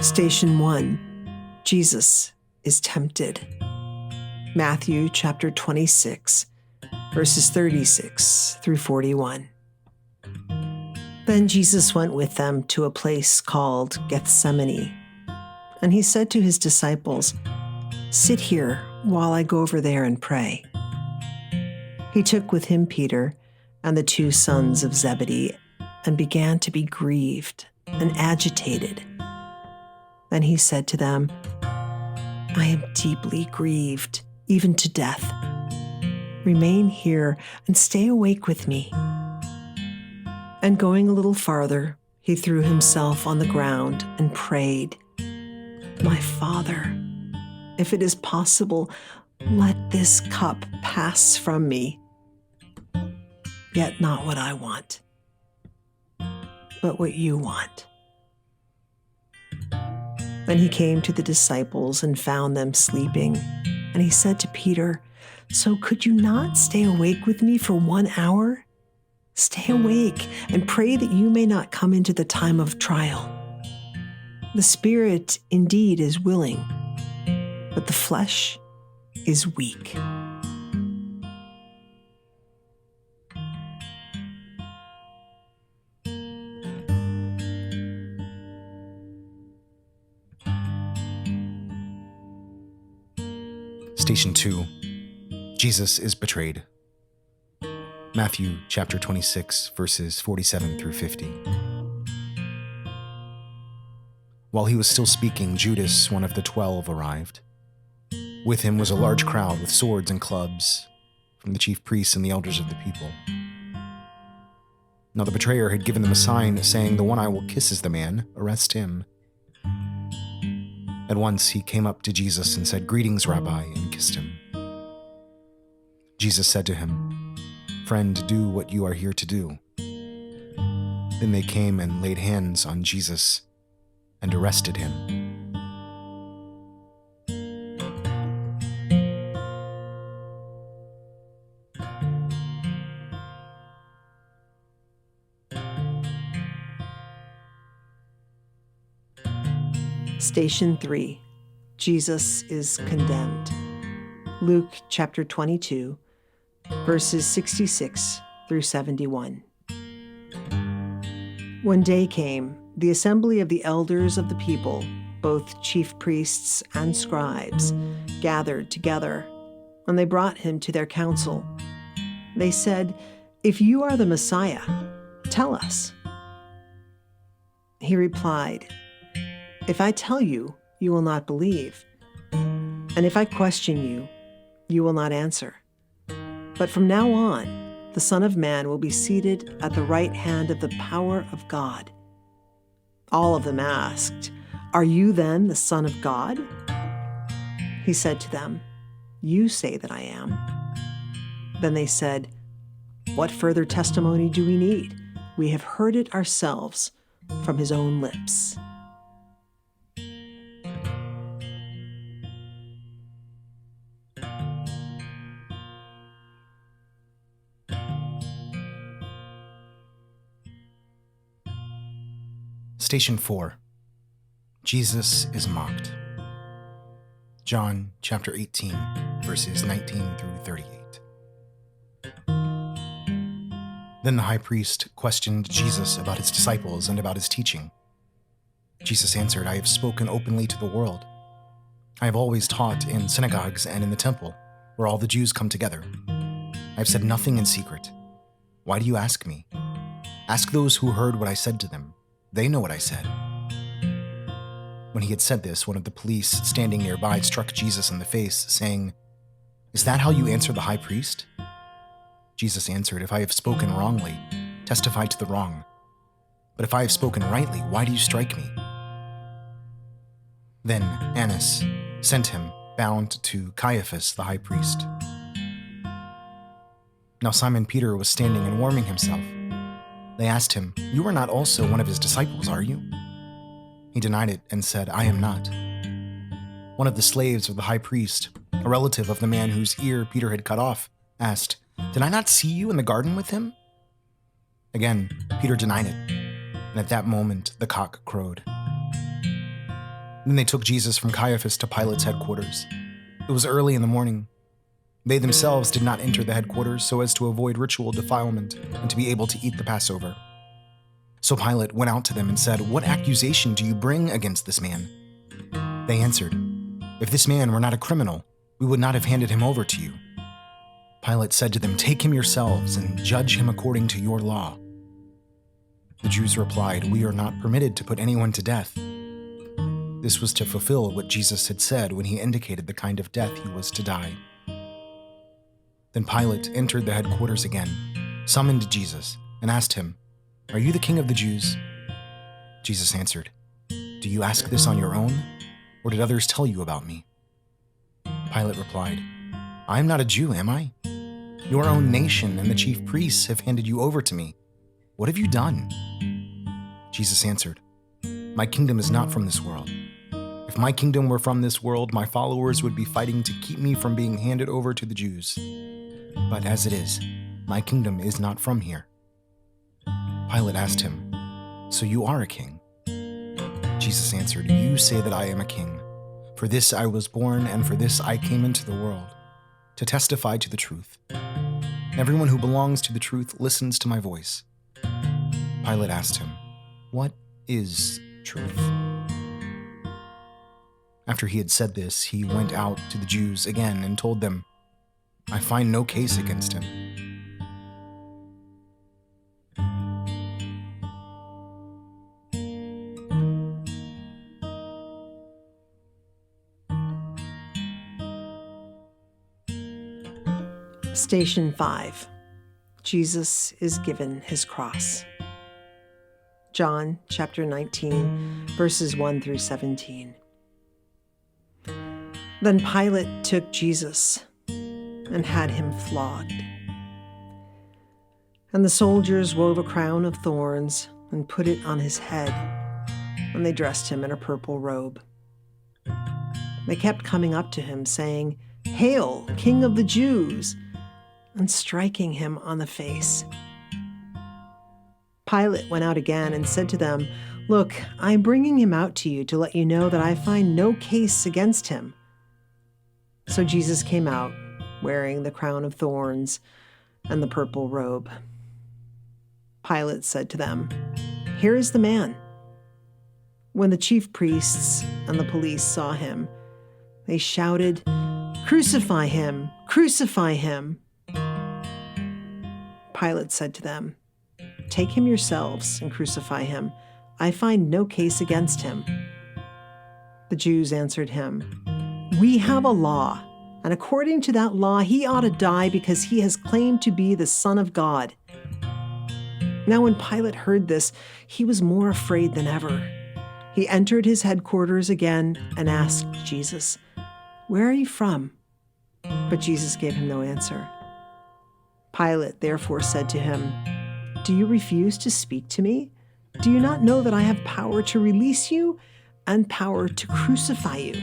Station 1. Jesus is tempted. Matthew chapter 26, verses 36 through 41. Then Jesus went with them to a place called Gethsemane, and he said to his disciples, "Sit here while I go over there and pray." He took with him Peter and the two sons of Zebedee and began to be grieved and agitated. Then he said to them, "I am deeply grieved, even to death. Remain here and stay awake with me." And going a little farther, he threw himself on the ground and prayed, "My Father, if it is possible, let this cup pass from me. Yet not what I want, but what you want." Then he came to the disciples and found them sleeping, and he said to Peter, "So could you not stay awake with me for 1 hour? Stay awake and pray that you may not come into the time of trial. The spirit indeed is willing, but the flesh is weak." Station 2. Jesus is betrayed. Matthew chapter 26, verses 47 through 50. While he was still speaking, Judas, one of the 12, arrived. With him was a large crowd with swords and clubs from the chief priests and the elders of the people. Now the betrayer had given them a sign, saying, "The one I will kiss is the man, arrest him." At once he came up to Jesus and said, "Greetings, Rabbi," and kissed him. Jesus said to him, "Friend, do what you are here to do." Then they came and laid hands on Jesus and arrested him. Station 3. Jesus is condemned. Luke chapter 22, verses 66 through 71. When day came, the assembly of the elders of the people, both chief priests and scribes, gathered together, and they brought him to their council. They said, "If you are the Messiah, tell us." He replied, "If I tell you, you will not believe. And if I question you, you will not answer. But from now on, the Son of Man will be seated at the right hand of the power of God." All of them asked, "Are you then the Son of God?" He said to them, "You say that I am." Then they said, "What further testimony do we need? We have heard it ourselves from his own lips." Station 4. Jesus is mocked. John chapter 18, verses 19 through 38. Then the high priest questioned Jesus about his disciples and about his teaching. Jesus answered, "I have spoken openly to the world. I have always taught in synagogues and in the temple, where all the Jews come together. I have said nothing in secret. Why do you ask me? Ask those who heard what I said to them. They know what I said." When he had said this, one of the police standing nearby struck Jesus in the face, saying, "Is that how you answer the high priest?" Jesus answered, "If I have spoken wrongly, testify to the wrong. But if I have spoken rightly, why do you strike me?" Then Annas sent him bound to Caiaphas the high priest. Now Simon Peter was standing and warming himself. They asked him, "You are not also one of his disciples, are you?" He denied it and said, "I am not." One of the slaves of the high priest, a relative of the man whose ear Peter had cut off, asked, "Did I not see you in the garden with him?" Again, Peter denied it, and at that moment the cock crowed. Then they took Jesus from Caiaphas to Pilate's headquarters. It was early in the morning. They themselves did not enter the headquarters so as to avoid ritual defilement and to be able to eat the Passover. So Pilate went out to them and said, "What accusation do you bring against this man?" They answered, "If this man were not a criminal, we would not have handed him over to you." Pilate said to them, "Take him yourselves and judge him according to your law." The Jews replied, "We are not permitted to put anyone to death." This was to fulfill what Jesus had said when he indicated the kind of death he was to die. Then Pilate entered the headquarters again, summoned Jesus, and asked him, "Are you the king of the Jews?" Jesus answered, "Do you ask this on your own, or did others tell you about me?" Pilate replied, "I am not a Jew, am I? Your own nation and the chief priests have handed you over to me. What have you done?" Jesus answered, "My kingdom is not from this world. If my kingdom were from this world, my followers would be fighting to keep me from being handed over to the Jews. But as it is, my kingdom is not from here." Pilate asked him, "So you are a king?" Jesus answered, "You say that I am a king. For this I was born, and for this I came into the world, to testify to the truth. Everyone who belongs to the truth listens to my voice." Pilate asked him, "What is truth?" After he had said this, he went out to the Jews again and told them, "I find no case against him." Station 5. Jesus is given his cross. John chapter 19, verses 1 through 17. Then Pilate took Jesus and had him flogged. And the soldiers wove a crown of thorns and put it on his head, and they dressed him in a purple robe. They kept coming up to him, saying, "Hail, King of the Jews!" and striking him on the face. Pilate went out again and said to them, "Look, I'm bringing him out to you to let you know that I find no case against him." So Jesus came out, wearing the crown of thorns and the purple robe. Pilate said to them, "Here is the man." When the chief priests and the police saw him, they shouted, "Crucify him! Crucify him!" Pilate said to them, "Take him yourselves and crucify him. I find no case against him." The Jews answered him, "We have a law, and according to that law, he ought to die because he has claimed to be the Son of God." Now when Pilate heard this, he was more afraid than ever. He entered his headquarters again and asked Jesus, "Where are you from?" But Jesus gave him no answer. Pilate therefore said to him, "Do you refuse to speak to me? Do you not know that I have power to release you and power to crucify you?"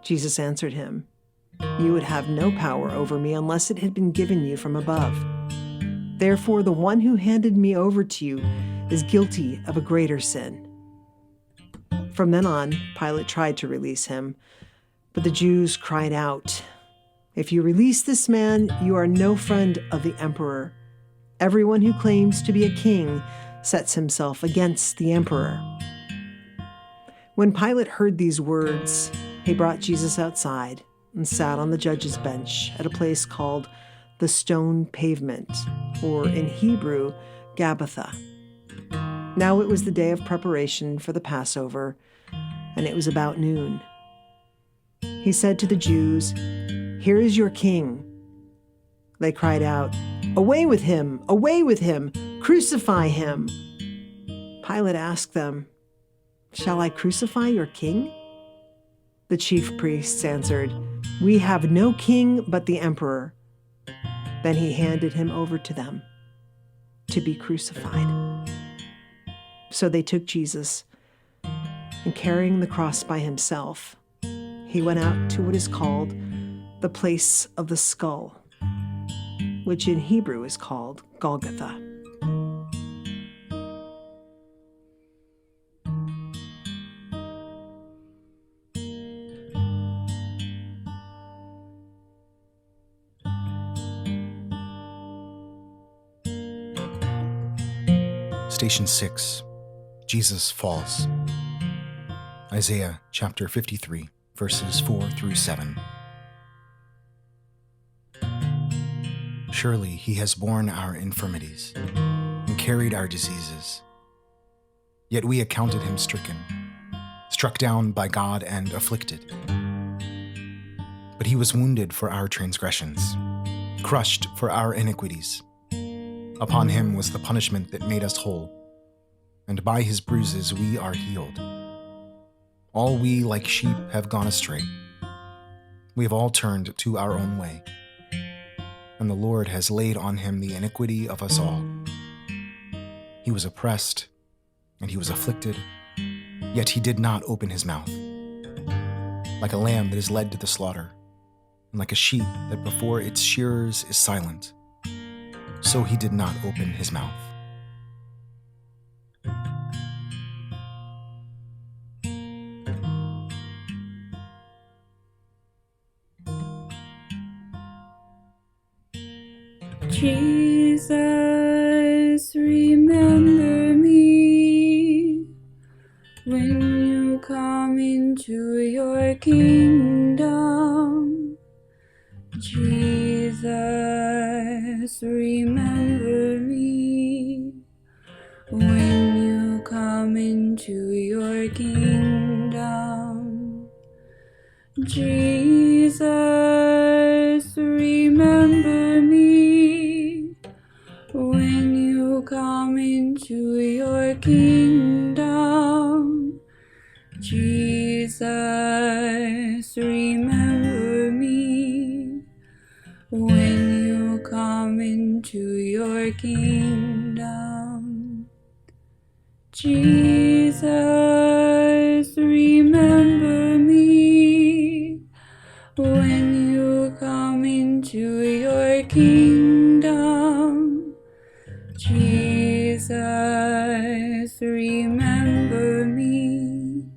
Jesus answered him, "You would have no power over me unless it had been given you from above. Therefore, the one who handed me over to you is guilty of a greater sin." From then on, Pilate tried to release him, but the Jews cried out, "If you release this man, you are no friend of the emperor. Everyone who claims to be a king sets himself against the emperor." When Pilate heard these words, he brought Jesus outside and sat on the judge's bench at a place called the Stone Pavement, or in Hebrew, Gabbatha. Now it was the day of preparation for the Passover, and it was about noon. He said to the Jews, "Here is your king." They cried out, "Away with him! Away with him! Crucify him!" Pilate asked them, "Shall I crucify your king?" The chief priests answered, "We have no king but the emperor." Then he handed him over to them to be crucified. So they took Jesus, and carrying the cross by himself, he went out to what is called the place of the skull, which in Hebrew is called Golgotha. Station 6. Jesus falls. Isaiah chapter 53, verses 4 through 7. Surely he has borne our infirmities and carried our diseases. Yet we accounted him stricken, struck down by God and afflicted. But he was wounded for our transgressions, crushed for our iniquities. Upon him was the punishment that made us whole, and by his bruises we are healed. All we like sheep have gone astray. We have all turned to our own way, and the Lord has laid on him the iniquity of us all. He was oppressed, and he was afflicted, yet he did not open his mouth. Like a lamb that is led to the slaughter, and like a sheep that before its shearers is silent, so he did not open his mouth. Jesus, remember me when you come into your kingdom. Jesus, remember me when you come into your kingdom. Jesus, remember me when you come into your kingdom. Jesus, remember me when you come into your kingdom. Jesus, remember me when you come into your kingdom. Jesus, remember me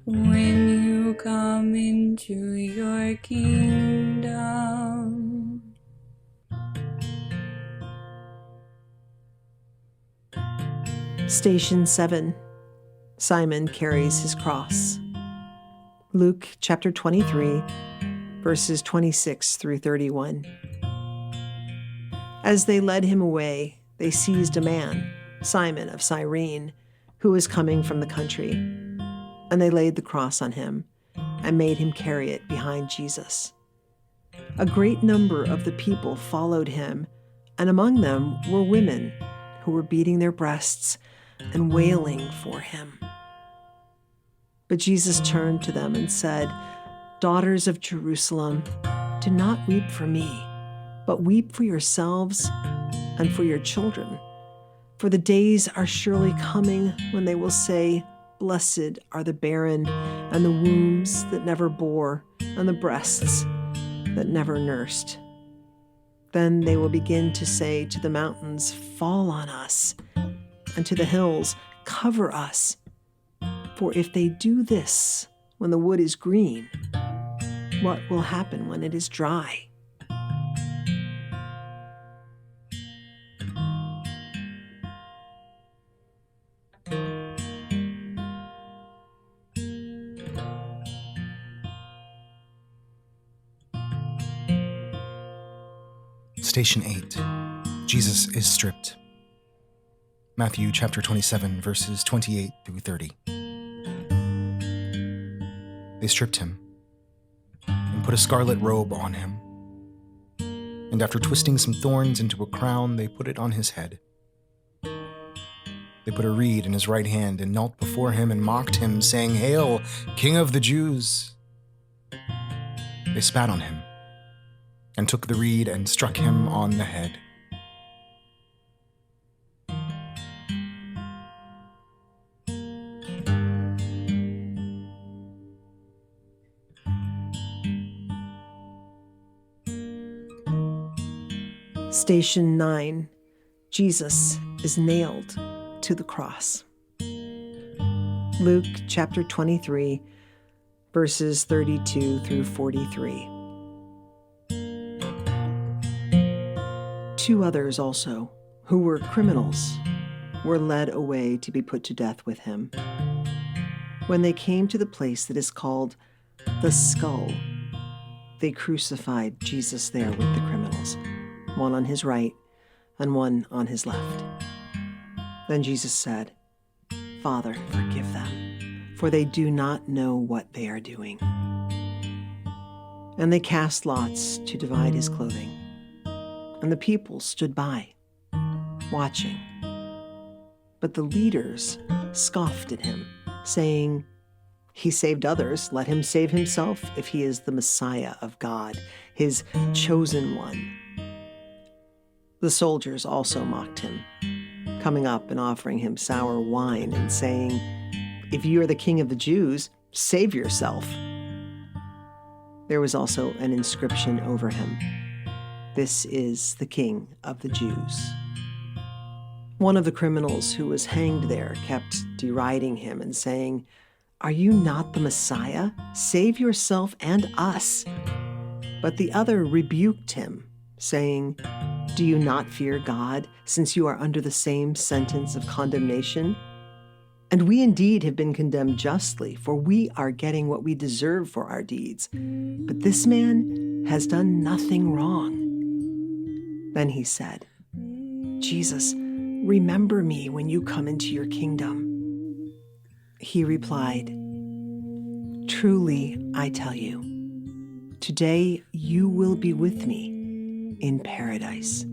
when you come into your kingdom. Station 7. Simon carries his cross. Luke chapter 23, verses 26 through 31. As they led him away, they seized a man, Simon of Cyrene, who was coming from the country, and they laid the cross on him and made him carry it behind Jesus. A great number of the people followed him, and among them were women who were beating their breasts and wailing for him. But Jesus turned to them and said, "Daughters of Jerusalem, do not weep for me, but weep for yourselves and for your children. For the days are surely coming when they will say, 'Blessed are the barren, and the wombs that never bore, and the breasts that never nursed.' Then they will begin to say to the mountains, 'Fall on us,' and to the hills, 'Cover us.' For if they do this when the wood is green, what will happen when it is dry?" Station 8. Jesus is stripped. Matthew chapter 27, verses 28 through 30. They stripped him and put a scarlet robe on him. And after twisting some thorns into a crown, they put it on his head. They put a reed in his right hand and knelt before him and mocked him, saying, "Hail, King of the Jews!" They spat on him and took the reed and struck him on the head. Station 9. Jesus is nailed to the cross. Luke chapter 23, verses 32 through 43. Two others also, who were criminals, were led away to be put to death with him. When they came to the place that is called the Skull, they crucified Jesus there with the criminals, one on his right and one on his left. Then Jesus said, "Father, forgive them, for they do not know what they are doing." And they cast lots to divide his clothing. And the people stood by, watching. But the leaders scoffed at him, saying, "He saved others, let him save himself if he is the Messiah of God, his chosen one." The soldiers also mocked him, coming up and offering him sour wine and saying, "If you are the king of the Jews, save yourself." There was also an inscription over him, "This is the King of the Jews." One of the criminals who was hanged there kept deriding him and saying, "Are you not the Messiah? Save yourself and us." But the other rebuked him, saying, "Do you not fear God, since you are under the same sentence of condemnation? And we indeed have been condemned justly, for we are getting what we deserve for our deeds. But this man has done nothing wrong." Then he said, "Jesus, remember me when you come into your kingdom." He replied, "Truly, I tell you, today you will be with me in paradise."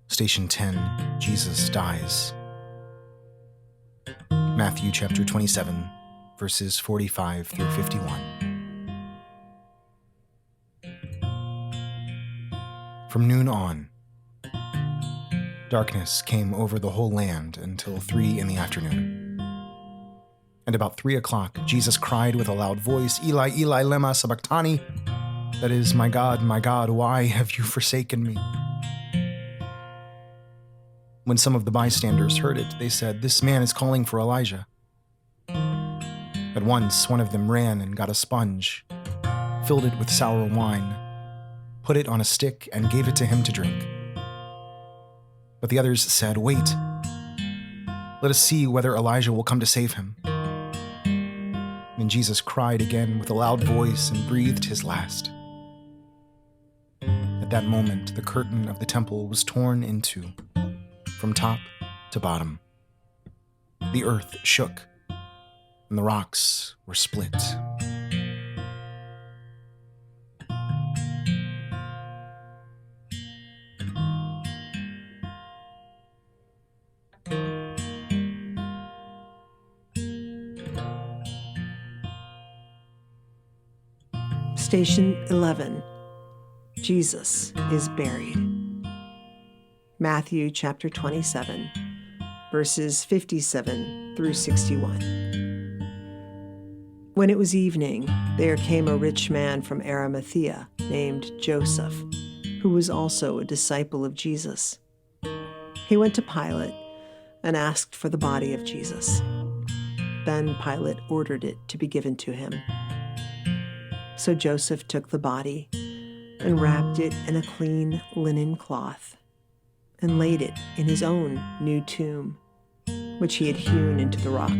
Station 10, Jesus dies. Matthew chapter 27, verses 45 through 51. From noon on, darkness came over the whole land until 3 in the afternoon. And about 3 o'clock, Jesus cried with a loud voice, "Eli, Eli, lema sabachthani?" That is, my God, why have you forsaken me?" When some of the bystanders heard it, they said, "This man is calling for Elijah." At once, one of them ran and got a sponge, filled it with sour wine, put it on a stick, and gave it to him to drink. But the others said, "Wait, let us see whether Elijah will come to save him." Then Jesus cried again with a loud voice and breathed his last. At that moment, the curtain of the temple was torn in two, from top to bottom. The earth shook, and the rocks were split. Station 11. Jesus is buried. Matthew chapter 27, verses 57 through 61. When it was evening, there came a rich man from Arimathea named Joseph, who was also a disciple of Jesus. He went to Pilate and asked for the body of Jesus. Then Pilate ordered it to be given to him. So Joseph took the body and wrapped it in a clean linen cloth and laid it in his own new tomb, which he had hewn into the rock.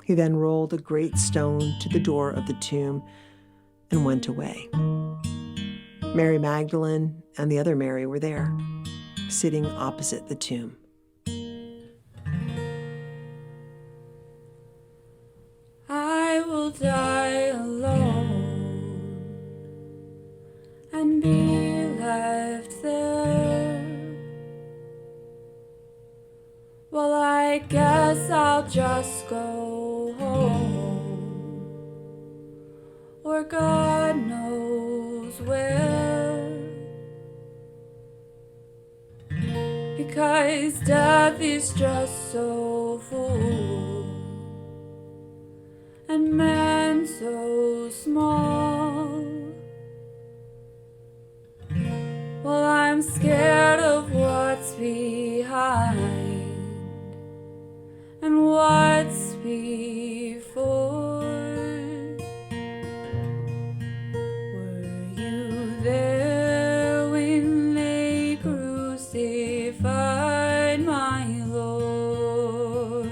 He then rolled a great stone to the door of the tomb and went away. Mary Magdalene and the other Mary were there, sitting opposite the tomb. I will die alone and be left there. Well, I guess I'll just go home, or God knows where, because death is just so full, and man so small. Well, I'm scared of what's behind and what's before. Were you there when they crucified my Lord?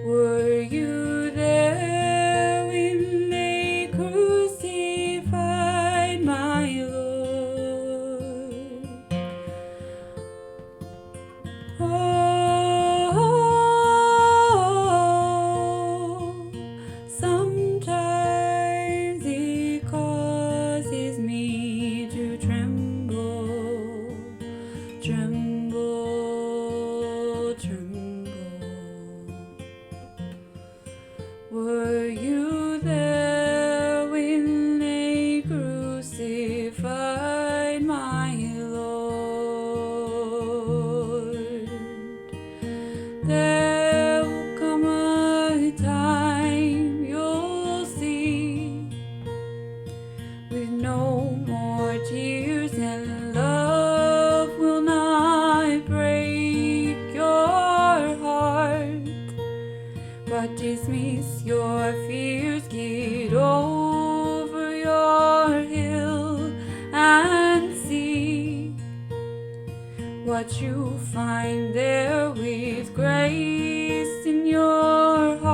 Were you there when they crucified my Lord? Oh, sometimes it causes me to tremble, tremble, tremble. Were you there when they crucified my Lord? There will come a time you'll see, with no more tears, and love will not break your heart, but dismiss your fears, get over your hill and see what you find there, with grace in your heart.